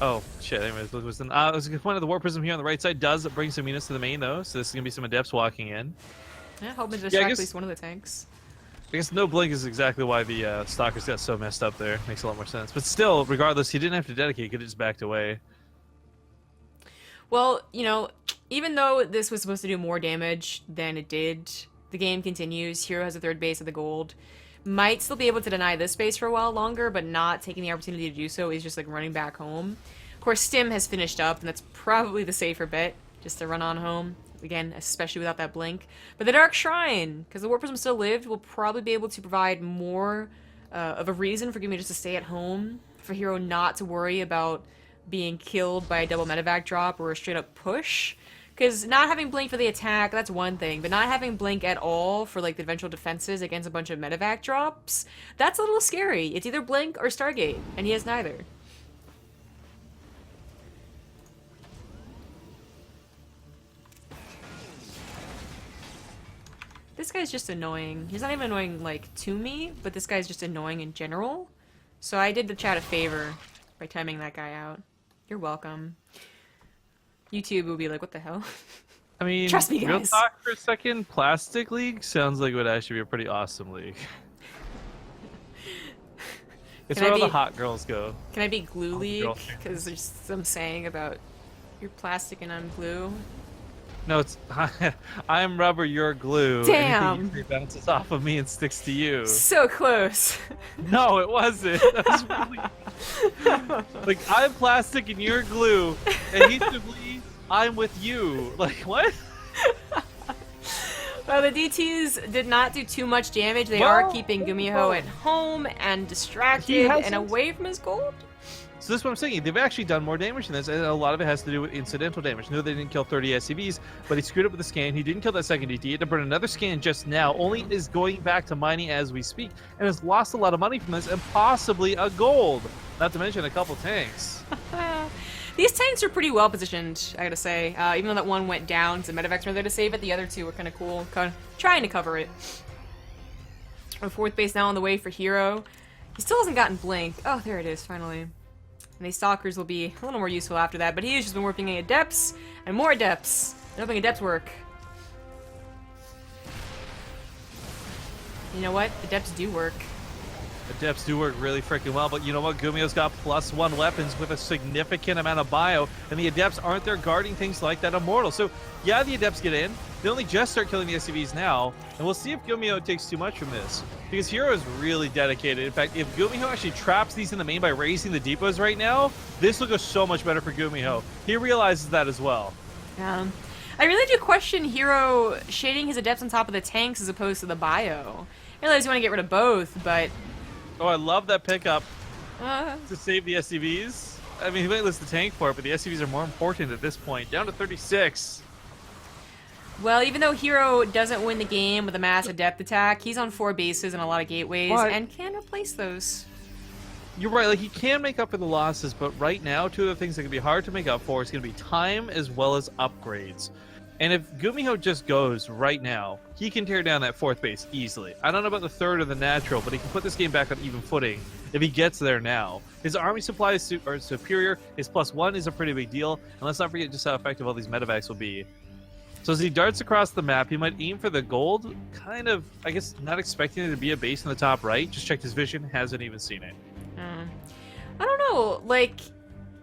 Oh, shit. Anyways, it was a good point of the Warp Prism here on the right side. Does bring some units to the main, though, so this is going to be some Adepts walking in. Yeah, hoping to distract at least one of the tanks. I guess no blink is exactly why the Stalkers got so messed up there. Makes a lot more sense. But still, regardless, he didn't have to dedicate. He could have just backed away. Well, you know, even though this was supposed to do more damage than it did, the game continues. herO has a third base of the gold. Might still be able to deny this base for a while longer, but not taking the opportunity to do so. He's just like running back home. Of course, Stim has finished up, and that's probably the safer bet, just to run on home. Again, especially without that blink. But the Dark Shrine, because the Warp Prism still lived, will probably be able to provide more of a reason for GuMhio just to stay at home, for herO not to worry about being killed by a double medevac drop or a straight up push. Because not having Blink for the attack, that's one thing, but not having Blink at all for like the eventual defenses against a bunch of medevac drops, that's a little scary. It's either Blink or Stargate, and he has neither. This guy's just annoying. He's not even annoying, like, to me, but this guy's just annoying in general. So I did the chat a favor by timing that guy out. You're welcome. YouTube will be like, what the hell? I mean, trust me, guys. Real talk for a second, Plastic League sounds like it would actually be a pretty awesome league. It's where all the hot girls go. Can I be Glue League? Because there's some saying about you're plastic and I'm glue. No, it's I'm rubber, you're glue. Damn. Anything it bounces off of me and sticks to you. So close. No, it wasn't. That was really... like, I'm plastic and you're glue. Adhesively, I'm with you. Like, what? Well, the DTs did not do too much damage. They are keeping GuMhio at home and distracted and away from his gold. So this is what I'm saying. They've actually done more damage than this, and a lot of it has to do with incidental damage. No, they didn't kill 30 SCVs, but he screwed up with the scan. He didn't kill that second DT. He had to burn another scan just now. Only is going back to mining as we speak, and has lost a lot of money from this, and possibly a gold. Not to mention a couple tanks. These tanks are pretty well positioned, I gotta say. Even though that one went down, the medevacs were there to save it, the other two were kind of cool, kind of trying to cover it. Our fourth base now on the way for herO. He still hasn't gotten Blink. Oh, there it is, finally. And these stalkers will be a little more useful after that, but he has just been working Adepts and more Adepts. And hoping Adepts work. You know what? Adepts do work. Adepts do work really freaking well, but you know what? GuMhio's got +1 weapons with a significant amount of bio, and the Adepts aren't there guarding things like that Immortal. So, yeah, the Adepts get in. They only just start killing the SCVs now, and we'll see if GuMhio takes too much from this. Because herO is really dedicated. In fact, if GuMhio actually traps these in the main by raising the depots right now, this will go so much better for GuMhio. He realizes that as well. I really do question herO shading his Adepts on top of the tanks as opposed to the bio. I realize you want to get rid of both, but... Oh, I love that pickup to save the SCVs. I mean, he might list the tank for it, but the SCVs are more important at this point. Down to 36. Well, even though herO doesn't win the game with a mass adept attack, he's on 4 bases and a lot of gateways But and can replace those. you're right, like he can make up for the losses, but right now, two of the things that can be hard to make up for is going to be time as well as upgrades. And if GuMhio just goes right now, he can tear down that 4th base easily. I don't know about the 3rd or the natural, but he can put this game back on even footing if he gets there now. His army supply is superior, his +1 is a pretty big deal, and let's not forget just how effective all these medevacs will be. So as he darts across the map, he might aim for the gold, kind of, I guess, not expecting it to be a base in the top right. Just checked his vision, hasn't even seen it. I don't know, like,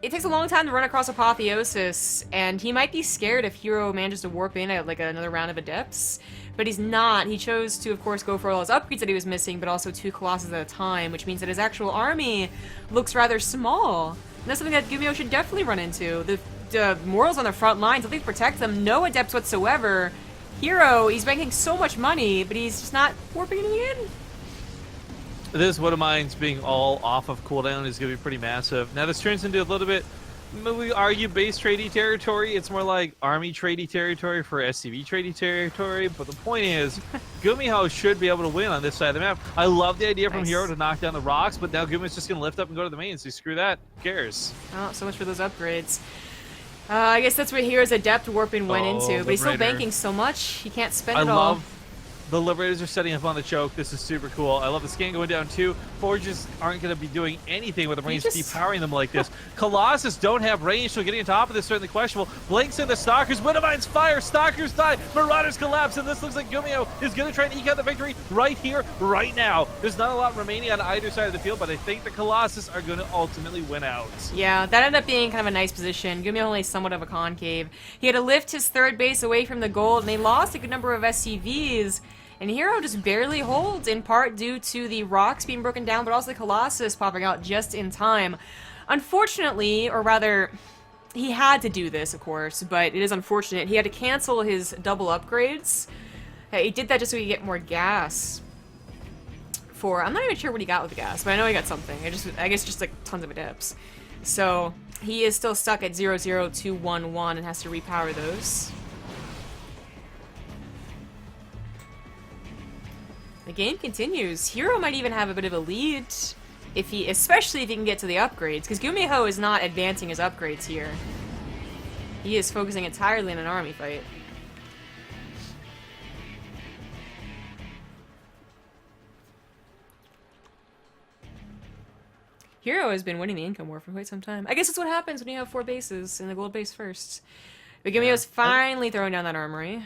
it takes a long time to run across Apotheosis, and he might be scared if herO manages to warp in at, like, another round of Adepts, but he's not. He chose to, of course, go for all his upgrades that he was missing, but also 2 Colossus at a time, which means that his actual army looks rather small. And that's something that GuMhio should definitely run into. The morals on the front lines, at least protect them, no Adepts whatsoever. herO, he's banking so much money, but he's just not warping anything in. This one of mine's being all off of cooldown is going to be pretty massive. Now this turns into a little bit, we argue base tradey territory. It's more like army tradey territory for SCV tradey territory. But the point is, GuMhio should be able to win on this side of the map. I love the idea from herO to knock down the rocks, but now GuMhio's just going to lift up and go to the main. So screw that. Who cares? Oh, so much for those upgrades. I guess that's what hero's Adept warping went into, but he's still banking so much, he can't spend it all. The Liberators are setting up on the choke. This is super cool. I love the scan going down too. Forges aren't going to be doing anything with the range depowering them like this. Colossus don't have range, so getting on top of this is certainly questionable. Blinks in the Stalkers. Widowmines fire. Stalkers die. Marauders collapse, and this looks like GuMhio is going to try and eke out the victory right here, right now. There's not a lot remaining on either side of the field, but I think the Colossus are going to ultimately win out. Yeah, that ended up being kind of a nice position. GuMhio only somewhat of a concave. He had to lift his 3rd base away from the gold, and they lost a good number of SCVs. And herO just barely holds, in part due to the rocks being broken down, but also the Colossus popping out just in time. Unfortunately, or rather, he had to do this, of course, but it is unfortunate. He had to cancel his double upgrades. He did that just so he could get more gas. I'm not even sure what he got with the gas, but I know he got something. I guess just like tons of Adepts. So he is still stuck at 00211 and has to repower those. The game continues. herO might even have a bit of a lead, especially if he can get to the upgrades, because GuMhio is not advancing his upgrades here. He is focusing entirely on an army fight. herO has been winning the income war for quite some time. I guess that's what happens when you have 4 bases and the gold base first. But GuMhio's finally throwing down that armory.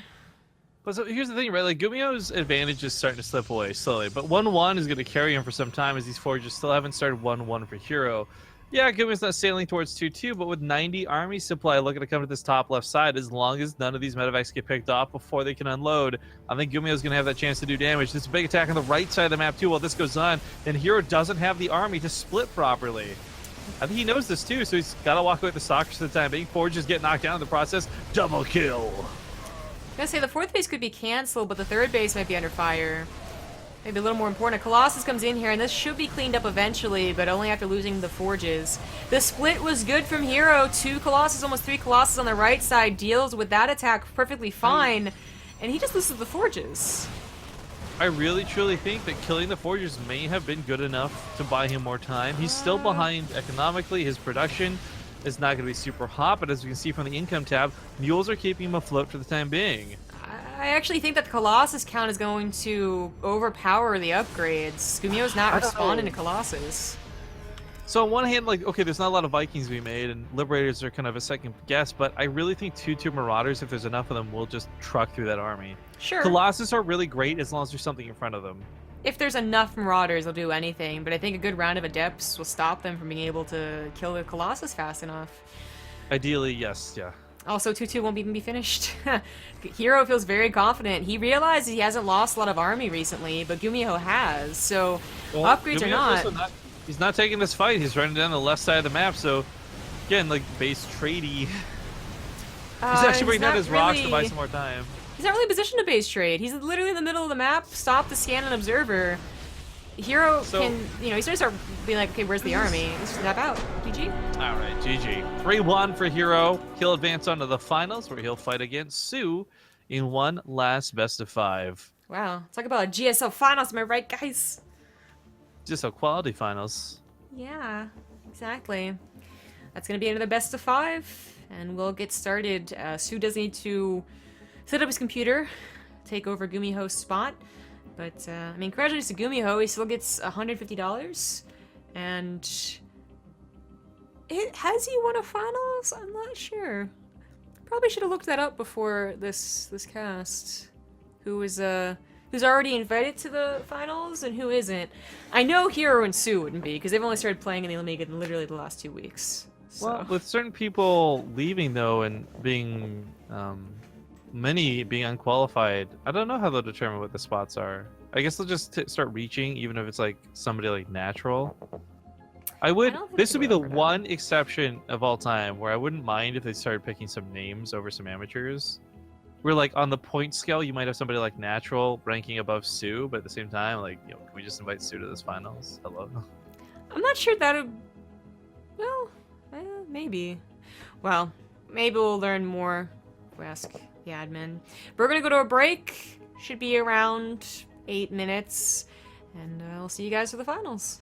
But so here's the thing, right? Like GuMhio's advantage is starting to slip away slowly, but 1-1 is going to carry him for some time as these forges still haven't started 1-1 for herO. Yeah, GuMhio's not sailing towards 2-2, but with 90 army supply looking to come to this top left side, as long as none of these medevacs get picked off before they can unload, I think GuMhio's going to have that chance to do damage. This big attack on the right side of the map too while this goes on, and herO doesn't have the army to split properly. I think he knows this too, so he's got to walk away with the Stalkers for the time being. Forges get knocked down in the process. Double kill. I was gonna say the 4th base could be canceled, but the 3rd base might be under fire. Maybe a little more important. A Colossus comes in here, and this should be cleaned up eventually, but only after losing the Forges. The split was good from herO. 2 Colossus, almost 3 Colossus on the right side, deals with that attack perfectly fine, and he just loses the Forges. I really truly think that killing the Forgers may have been good enough to buy him more time. He's still behind economically. His production is not going to be super hot, but as we can see from the income tab, mules are keeping him afloat for the time being. I actually think that the Colossus count is going to overpower the upgrades. GuMhio's not responding to Colossus. So on one hand, like, okay, there's not a lot of Vikings to be made, and Liberators are kind of a second guess, but I really think 2-2 Marauders, if there's enough of them, will just truck through that army. Sure. Colossus are really great as long as there's something in front of them. If there's enough Marauders, they'll do anything, but I think a good round of Adepts will stop them from being able to kill the Colossus fast enough. Ideally, yes, yeah. Also, 2-2 won't even be finished. herO feels very confident. He realizes he hasn't lost a lot of army recently, but GuMhio has, so upgrades are not. He's not taking this fight. He's running down the left side of the map, so again, like base tradey. He's actually bringing down his rocks to buy some more time. He's not really positioned to base trade. He's literally in the middle of the map. Stop the scan and observer. herO can, he's gonna start being like, okay, where's the army? Let's just tap out. GG. All right, GG. 3-1 for herO. He'll advance on to the finals where he'll fight against Sue in one last best of 5. Wow, talk about a GSL finals, am I right, guys? Just a quality finals. Yeah, exactly. That's gonna be another best of 5, and we'll get started. Sue does need to set up his computer, take over GuMhio's spot. But, I mean, congratulations to GuMhio, he still gets $150. And has he won a finals? I'm not sure. Probably should have looked that up before this cast. Who's already invited to the finals and who isn't. I know herO and Sue wouldn't be, because they've only started playing in the Olimoleague in literally the last 2 weeks. So. Well, with certain people leaving though and being many being unqualified, I don't know how they'll determine what the spots are. I guess they'll just start reaching, even if it's like somebody like natural. This would be the one exception of all time where I wouldn't mind if they started picking some names over some amateurs. Where like on the point scale, you might have somebody like natural ranking above Sue, but at the same time, like, you know, can we just invite Sue to this finals? Hello. I'm not sure that would. Well, maybe. Well, maybe we'll learn more. If we ask the admin. But we're gonna go to a break. Should be around 8 minutes, and I'll see you guys for the finals.